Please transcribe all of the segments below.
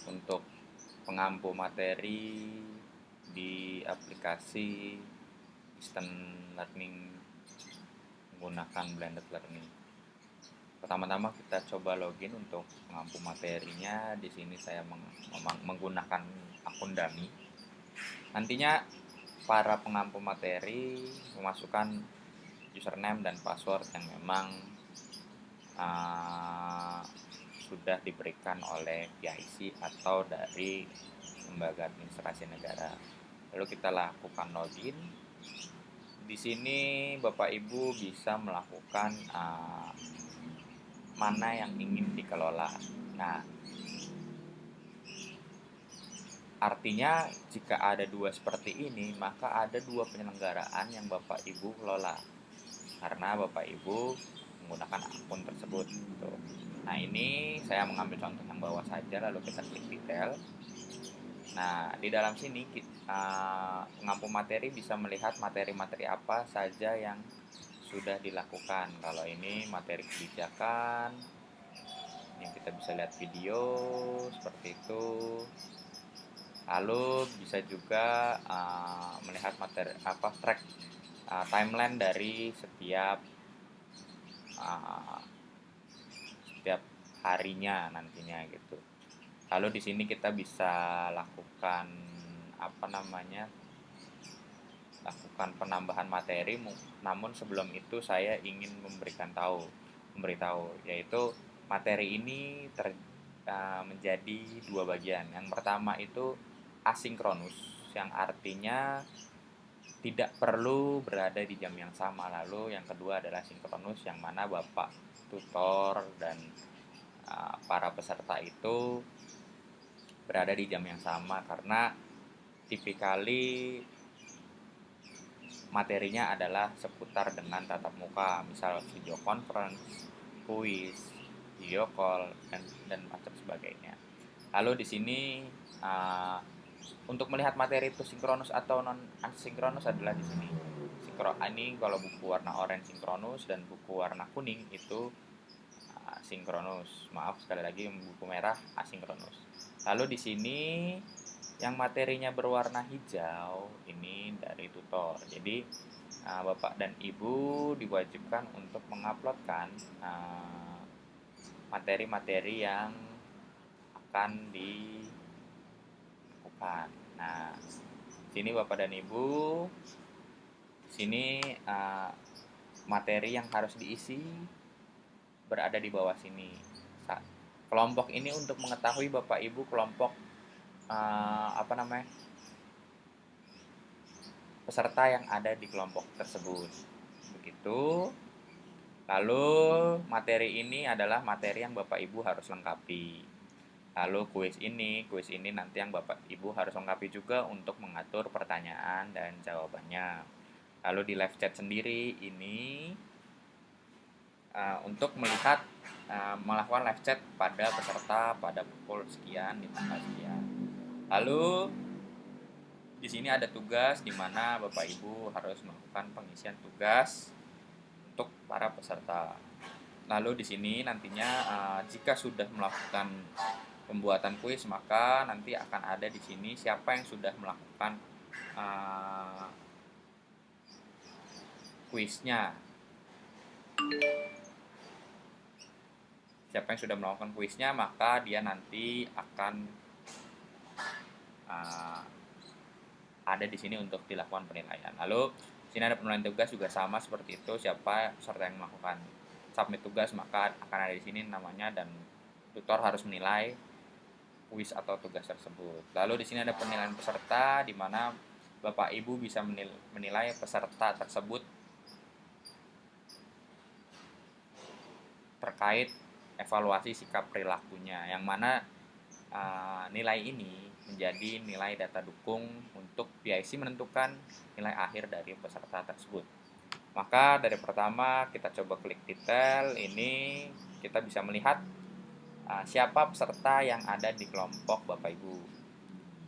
untuk pengampu materi di aplikasi Instant Learning menggunakan Blended Learning. Pertama-tama kita coba login untuk pengampu materinya. Di sini saya menggunakan akun dummy. Nantinya para pengampu materi memasukkan username dan password yang memang sudah diberikan oleh PIC atau dari lembaga administrasi negara. Lalu kita lakukan login. Di sini Bapak Ibu bisa melakukan mana yang ingin dikelola. Nah, artinya jika ada dua seperti ini, maka ada dua penyelenggaraan yang Bapak Ibu kelola. Karena Bapak Ibu menggunakan akun tersebut. Nah, ini saya mengambil contoh yang bawah saja, lalu kita klik detail. Nah, di dalam sini pengampu materi bisa melihat materi-materi apa saja yang sudah dilakukan. Kalau ini materi kebijakan, yang kita bisa lihat video seperti itu. Lalu bisa juga melihat materi track timeline dari setiap harinya nantinya gitu. Lalu di sini kita bisa lakukan lakukan penambahan materi. Namun sebelum itu saya ingin memberitahu yaitu materi ini menjadi dua bagian. Yang pertama itu asinkronus, yang artinya tidak perlu berada di jam yang sama. Lalu yang kedua adalah sinkronus, yang mana Bapak tutor dan para peserta itu berada di jam yang sama, karena tipikali materinya adalah seputar dengan tatap muka, misal video conference, kuis, video call, dan macam sebagainya. Lalu di sini untuk melihat materi itu sinkronus atau non asinkronus adalah di sini. Ini kalau buku warna oranye sinkronus dan buku warna kuning itu sinkronus. Maaf sekali lagi, buku merah asinkronus. Lalu di sini yang materinya berwarna hijau ini dari tutor. Jadi Bapak dan Ibu diwajibkan untuk menguploadkan materi-materi yang akan dilakukan. Nah, sini Bapak dan Ibu, sini materi yang harus diisi berada di bawah sini. Kelompok ini untuk mengetahui Bapak Ibu kelompok peserta yang ada di kelompok tersebut. Begitu. Lalu materi ini adalah materi yang Bapak Ibu harus lengkapi. Lalu kuis ini nanti yang Bapak Ibu harus lengkapi juga untuk mengatur pertanyaan dan jawabannya. Lalu di live chat sendiri ini untuk melakukan live chat pada peserta pada pukul sekian di tanggal sekian. Lalu di sini ada tugas di mana Bapak Ibu harus melakukan pengisian tugas untuk para peserta. Lalu di sini nantinya jika sudah melakukan pembuatan kuis, maka nanti akan ada di sini siapa yang sudah melakukan kuisnya. Siapa yang sudah melakukan kuisnya, maka dia nanti akan ada di sini untuk dilakukan penilaian. Lalu di sini ada penilaian tugas juga sama seperti itu. Siapa peserta yang melakukan submit tugas, maka akan ada di sini namanya, dan tutor harus menilai kuis atau tugas tersebut. Lalu di sini ada penilaian peserta, di mana Bapak Ibu bisa menilai peserta tersebut terkait evaluasi sikap perilakunya, yang mana nilai ini menjadi nilai data dukung untuk PIC menentukan nilai akhir dari peserta tersebut. Maka dari pertama kita coba klik detail, ini kita bisa melihat siapa peserta yang ada di kelompok Bapak Ibu.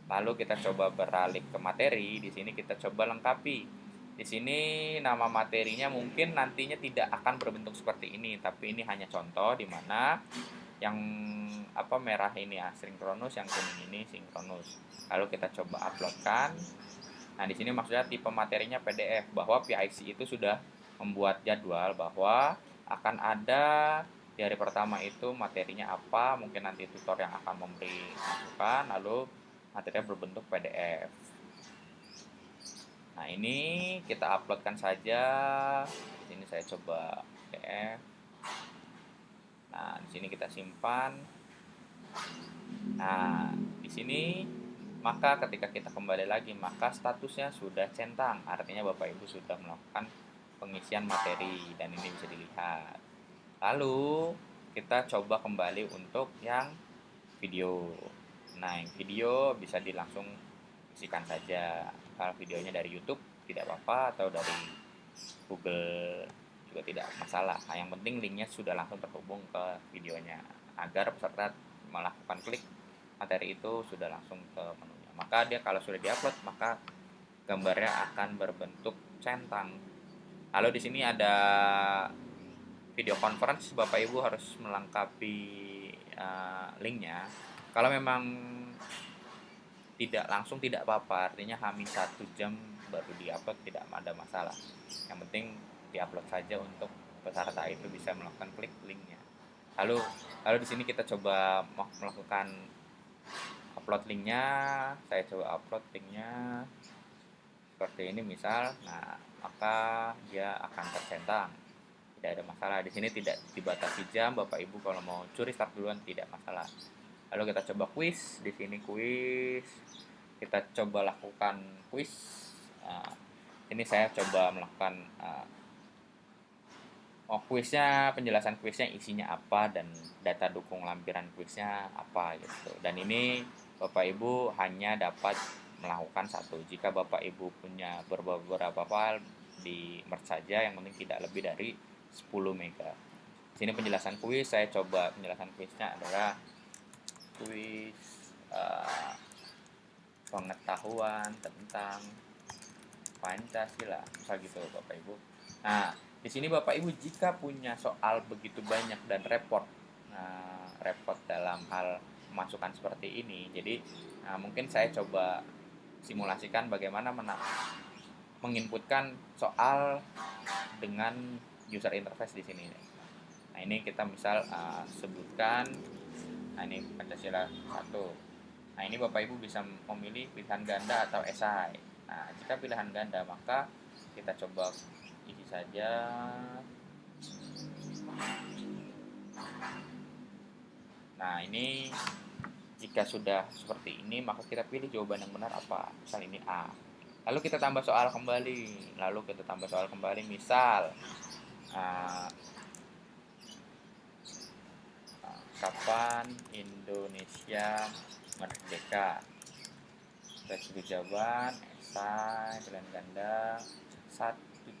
Lalu kita coba beralih ke materi, di sini kita coba lengkapi. Di sini nama materinya mungkin nantinya tidak akan berbentuk seperti ini, tapi ini hanya contoh di mana yang merah ini asinkronus, yang kuning ini sinkronus. Lalu kita coba uploadkan. Nah, di sini maksudnya tipe materinya PDF, bahwa PIC itu sudah membuat jadwal bahwa akan ada di hari pertama itu materinya apa, mungkin nanti tutor yang akan memberi masukan, lalu materinya berbentuk PDF. Nah, ini kita uploadkan saja. Di sini saya coba PDF. Nah, di sini kita simpan. Nah, di sini maka ketika kita kembali lagi, maka statusnya sudah centang. Artinya Bapak Ibu sudah melakukan pengisian materi dan ini bisa dilihat. Lalu kita coba kembali untuk yang video. Nah, yang video bisa dilangsung isikan saja. Kalau videonya dari YouTube tidak apa-apa, atau dari Google juga tidak masalah. Nah, yang penting linknya sudah langsung terhubung ke videonya, agar peserta melakukan klik materi itu sudah langsung ke menunya. Maka dia kalau sudah diupload, maka gambarnya akan berbentuk centang. Lalu di sini ada video conference, Bapak Ibu harus melengkapi linknya. Kalau memang tidak langsung tidak apa-apa, artinya hamin 1 jam baru diupload tidak ada masalah. Yang penting diupload saja untuk peserta itu bisa melakukan klik linknya. Lalu di sini kita coba melakukan upload linknya. Saya coba upload linknya seperti ini misal. Nah, maka dia akan tercentang, tidak ada masalah. Di sini tidak dibatasi jam, Bapak Ibu kalau mau curi start duluan tidak masalah. Lalu kita coba quiz. Di sini quiz, kita coba lakukan quiz. Ini saya coba melakukan kuisnya, penjelasan kuisnya isinya apa dan data dukung lampiran kuisnya apa gitu. Dan ini Bapak Ibu hanya dapat melakukan satu. Jika Bapak Ibu punya beberapa file, di merge saja, yang penting tidak lebih dari 10 mega. Sini penjelasan kuis, saya coba penjelasan kuisnya adalah kuis pengetahuan tentang Pancasila, misal gitu Bapak Ibu. Nah, di sini Bapak Ibu jika punya soal begitu banyak dan repot dalam hal memasukkan seperti ini, jadi mungkin saya coba simulasikan bagaimana menginputkan soal dengan user interface di sini. Nah, ini kita misal sebutkan, nah ini Pancasila 1. Nah, ini Bapak Ibu bisa memilih pilihan ganda atau esai. Nah, jika pilihan ganda, maka kita coba isi saja. Nah, ini jika sudah seperti ini, maka kita pilih jawaban yang benar apa. Misal ini A. Lalu kita tambah soal kembali. Misal kapan Indonesia merdeka? Kita pilih jawaban esai pilihan ganda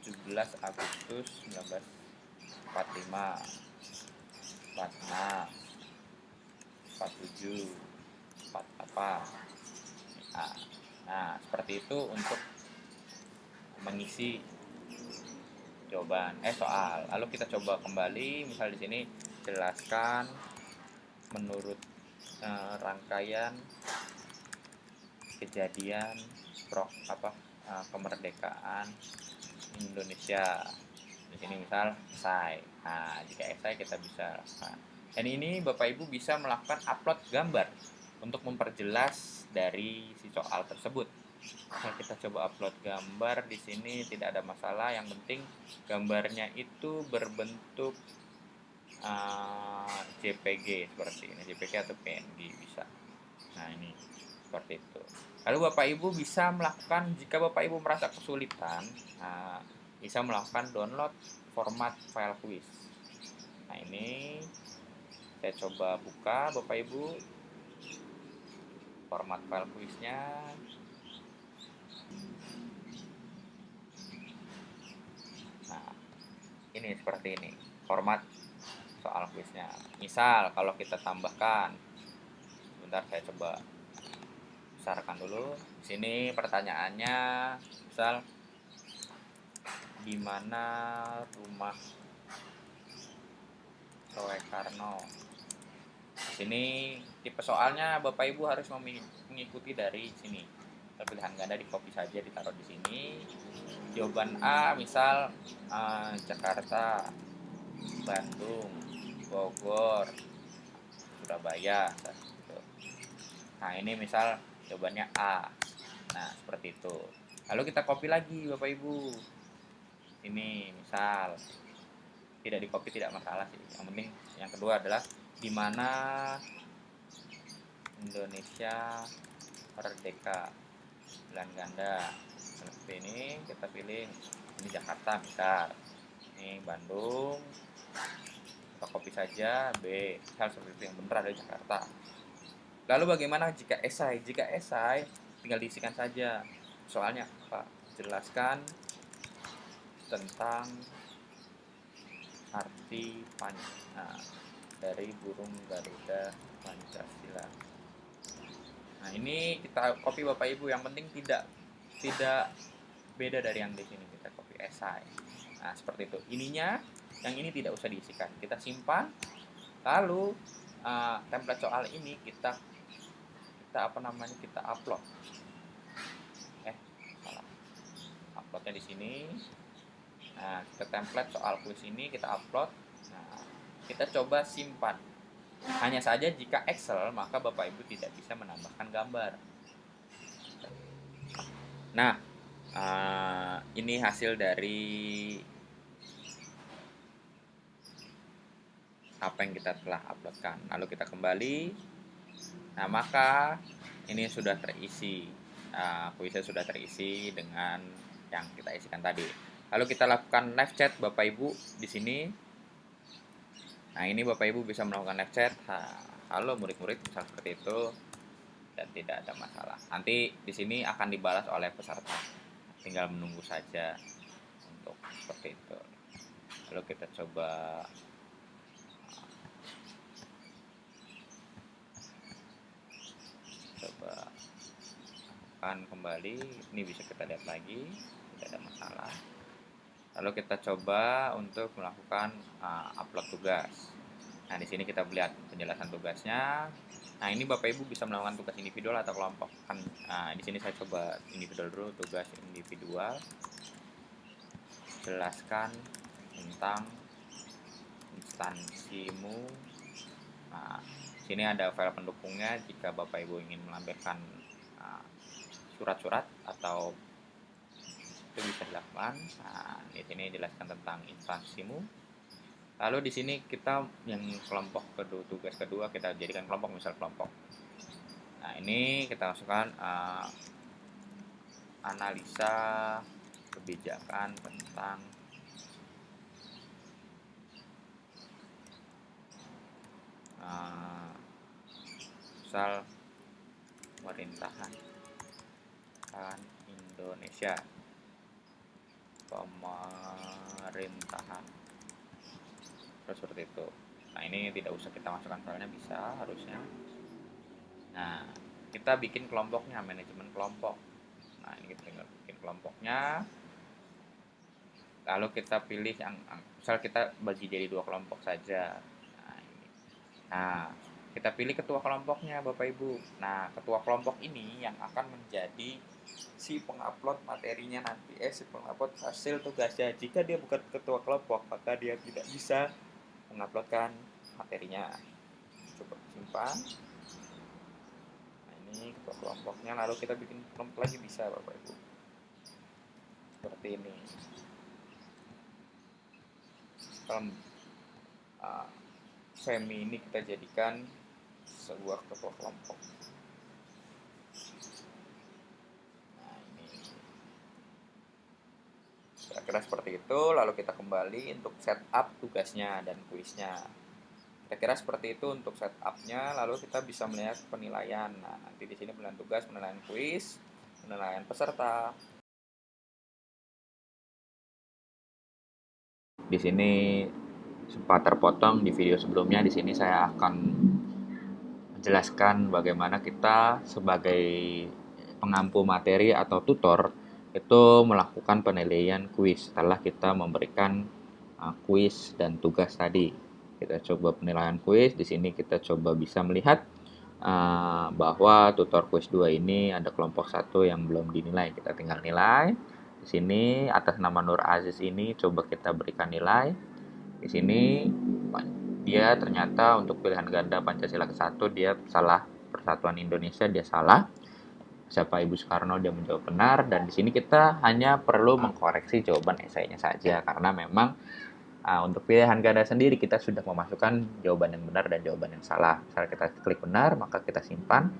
17 Agustus 1945, 46, 47, 48. Nah, seperti itu untuk mengisi jawaban soal. Lalu kita coba kembali, misal di sini jelaskan menurut rangkaian kejadian kemerdekaan Indonesia. Di sini misal esai. Nah, jika esai kita bisa dan ini Bapak Ibu bisa melakukan upload gambar untuk memperjelas dari si soal tersebut. Nah, kita coba upload gambar di sini tidak ada masalah. Yang penting gambarnya itu berbentuk JPG seperti ini, JPG atau PNG bisa. Nah, ini seperti itu. Lalu Bapak Ibu bisa melakukan, jika Bapak Ibu merasa kesulitan, bisa melakukan download format file quiz. Nah, ini saya coba buka Bapak Ibu format file quiznya. Nah, ini seperti ini format soal quiznya. Misal kalau kita tambahkan, sebentar saya coba besarkan dulu. Di sini pertanyaannya, misal di mana rumah Soekarno? Sini tipe soalnya Bapak Ibu harus mengikuti dari sini. Pilihan ganda di copy saja, ditaruh di sini. Jawaban A misal Jakarta, Bandung, Bogor, Surabaya. Gitu. Nah ini misal jawabannya A. Nah seperti itu. Lalu kita copy lagi Bapak Ibu. Ini misal tidak di copy tidak masalah sih. Yang penting yang kedua adalah di mana Indonesia merdeka. Pilihan ganda. Seperti ini kita pilih ini Jakarta misal. Ini Bandung. Kita copy saja B. Misal seperti itu, yang benar ada Jakarta. Lalu bagaimana jika esai? Jika esai tinggal diisikan saja. Soalnya apa? Jelaskan tentang arti dari burung Garuda Pancasila. Nah ini kita copy Bapak Ibu, yang penting tidak beda dari yang di sini, kita copy esai. Nah seperti itu. Ininya yang ini tidak usah diisikan, kita simpan. Lalu template soal ini kita upload. Salah. Uploadnya di sini. Nah, ke template soal kuis ini kita upload. Nah, kita coba simpan. Hanya saja jika Excel, maka Bapak Ibu tidak bisa menambahkan gambar. Nah, ini hasil dari apa yang kita telah uploadkan. Lalu kita kembali. Nah, maka ini sudah terisi. Kuisnya sudah terisi dengan yang kita isikan tadi. Lalu kita lakukan live chat Bapak Ibu di sini. Nah, ini Bapak Ibu bisa melakukan live chat. Halo murid-murid, misal seperti itu, dan tidak ada masalah. Nanti di sini akan dibalas oleh peserta. Tinggal menunggu saja untuk seperti itu. Lalu kita coba akan kembali. Ini bisa kita lihat lagi, tidak ada masalah. Lalu kita coba untuk melakukan upload tugas. Nah, di sini kita lihat penjelasan tugasnya. Nah, ini Bapak Ibu bisa melakukan tugas individual atau kelompok. Di sini saya coba individual dulu, tugas individual. Jelaskan tentang instansimu. Nah, sini ada file pendukungnya jika Bapak Ibu ingin melampirkan surat-surat atau itu bisa dilakukan. Nah, di sini jelaskan tentang instansimu. Lalu di sini kita yang kelompok kedua, tugas kedua kita jadikan kelompok, misal kelompok. Nah, ini kita masukkan analisa kebijakan tentang misal pemerintahan Indonesia, pemerintahan seperti itu. Nah, ini tidak usah kita masukkan filenya, bisa harusnya. Nah, kita bikin kelompoknya, manajemen kelompok. Nah, ini kita tinggal bikin kelompoknya. Lalu kita pilih yang misal kita bagi jadi 2 kelompok saja. Nah, kita pilih ketua kelompoknya Bapak Ibu. Nah, ketua kelompok ini yang akan menjadi si pengupload materinya nanti, si pengupload hasil tugasnya. Jika dia bukan ketua kelompok, maka dia tidak bisa menguploadkan materinya. Coba simpan. Nah, ini ketua kelompoknya. Lalu kita bikin kelompok lagi bisa Bapak Ibu. Seperti ini. Semi ini kita jadikan sebuah ketua kelompok. Nah, ini kira-kira seperti itu. Lalu kita kembali untuk setup tugasnya dan kuisnya. Kira-kira seperti itu untuk setupnya. Lalu kita bisa melihat penilaian. Nah, nanti di sini penilaian tugas, penilaian kuis, penilaian peserta. Di sini sempat terpotong di video sebelumnya. Di sini saya akan menjelaskan bagaimana kita sebagai pengampu materi atau tutor itu melakukan penilaian kuis setelah kita memberikan kuis dan tugas tadi. Kita coba penilaian kuis. Di sini kita coba bisa melihat bahwa tutor kuis 2 ini ada kelompok 1 yang belum dinilai. Kita tinggal nilai. Di sini atas nama Nur Aziz ini coba kita berikan nilai. Di sini dia ternyata untuk pilihan ganda Pancasila ke-1 dia salah, Persatuan Indonesia dia salah. Siapa Ibu Soekarno dia menjawab benar, dan di sini kita hanya perlu mengkoreksi jawaban esainya saja karena memang untuk pilihan ganda sendiri kita sudah memasukkan jawaban yang benar dan jawaban yang salah. Misalnya kita klik benar, maka kita simpan,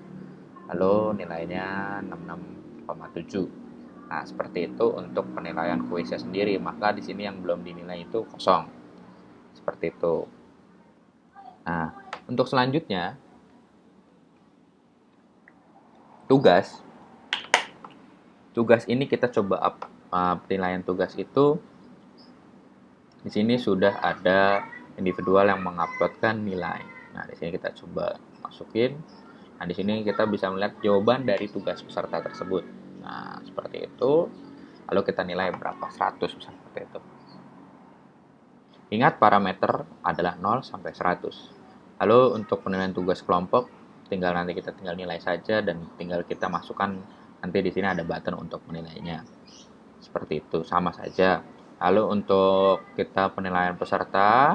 lalu nilainya 66,7. Nah, seperti itu untuk penilaian kuisnya sendiri. Maka di sini yang belum dinilai itu kosong. Seperti itu. Nah, untuk selanjutnya tugas ini kita coba penilaian tugas itu. Di sini sudah ada individual yang menguploadkan nilai. Nah, di sini kita coba masukin. Nah, di sini kita bisa melihat jawaban dari tugas peserta tersebut. Nah, seperti itu. Lalu kita nilai berapa? 100 misalnya seperti itu. Ingat parameter adalah 0 sampai 100. Lalu untuk penilaian tugas kelompok, nanti kita tinggal nilai saja dan tinggal kita masukkan, nanti di sini ada button untuk menilainya. Seperti itu, sama saja. Lalu untuk kita penilaian peserta,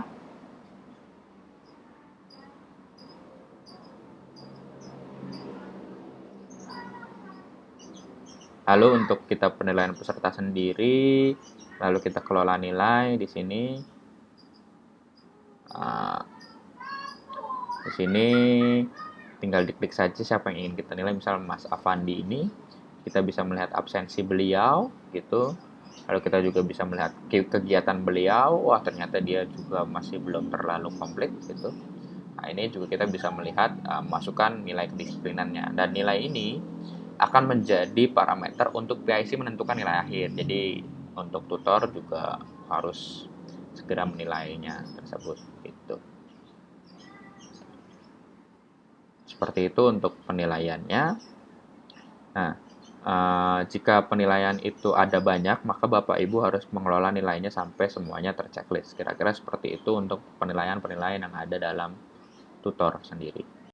lalu untuk kita penilaian peserta sendiri, lalu kita kelola nilai di sini. Di sini tinggal diklik saja siapa yang ingin kita nilai. Misal Mas Afandi ini, kita bisa melihat absensi beliau gitu. Lalu kita juga bisa melihat kegiatan beliau. Wah, ternyata dia juga masih belum terlalu komplit gitu. Nah, ini juga kita bisa melihat masukkan nilai kedisiplinannya. Dan nilai ini akan menjadi parameter untuk PIC menentukan nilai akhir. Jadi untuk tutor juga harus segera menilainya tersebut gitu. Seperti itu untuk penilaiannya. Nah, jika penilaian itu ada banyak, maka Bapak Ibu harus mengelola nilainya sampai semuanya terchecklist. Kira-kira seperti itu untuk penilaian-penilaian yang ada dalam tutor sendiri.